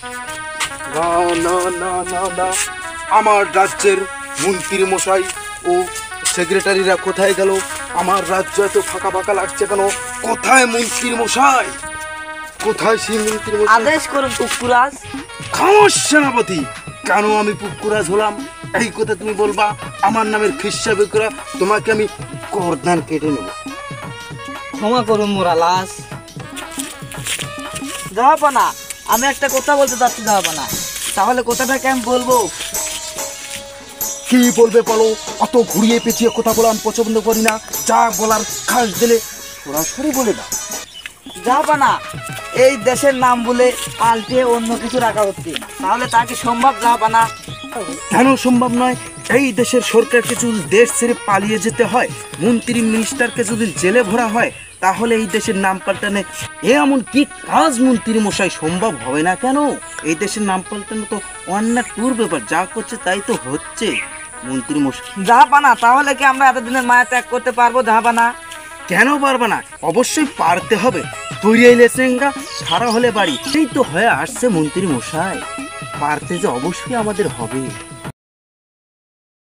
না না না না না, আমার রাজ্যের মন্ত্রী মশাই ও সেক্রেটারিরা কোথায় গেল? আমার রাজ্য এত ফাঁকা ফাঁকা লাগছে কেন? কোথায় মন্ত্রী মশাই? কোথায় সেই মন্ত্রী মশাই? আদেশ করুন পুকুরাজ। খামোশ সেনাপতি, কেন আমি পুকুরাজ হলাম এই কথা তুমি বলবা? আমার নামের খিস্সা বিকরা, তোমাকে আমি গর্দান কেটে নেব। ক্ষমা করুন মোরালাস। জাহাপানা, আমি একটা কথা বলতে চাচ্ছি জাহাপানা। তাহলে কথাটাকে আমি বলবো। কি বলবে বলো? অত ঘুরিয়ে পেঁচিয়ে কথা বলা আমি পছন্দ করি না। যা বলার খাস দিলে সরাসরি বলে দাও। জাহাপানা, এই দেশের নাম বলে পাল্টে অন্য কিছু রাখা হচ্ছে, তাহলে তা কি সম্ভব জাহাপানা? কেন সম্ভব নয়? এই দেশের সরকারকে যদি দেশ ছেড়ে পালিয়ে যেতে হয়, মন্ত্রী মিনিস্টারকে যদি জেলে ভরা হয়, তাহলে এই দেশের নাম পাল্টানে এমন কি কাজ মন্ত্রী মশাই সম্ভব হবে না কেন? এই দেশের নাম পাল্টানো তো অন্যায় টুর ব্যাপার, যা করছে তাই তো হচ্ছে মন্ত্রী মশাই। জাহাপানা, তাহলে কি আমরা এতদিনের মায়া ত্যাগ করতে পারবো জাহাপানা? কেন পারবে না? অবশ্যই পারতে হবে। তৈরি হইলে চেঙ্গা, সারা হলে বাড়ি, সেই তো হয়ে আসছে মন্ত্রী মশাই। পারতে যে অবশ্যই আমাদের হবে।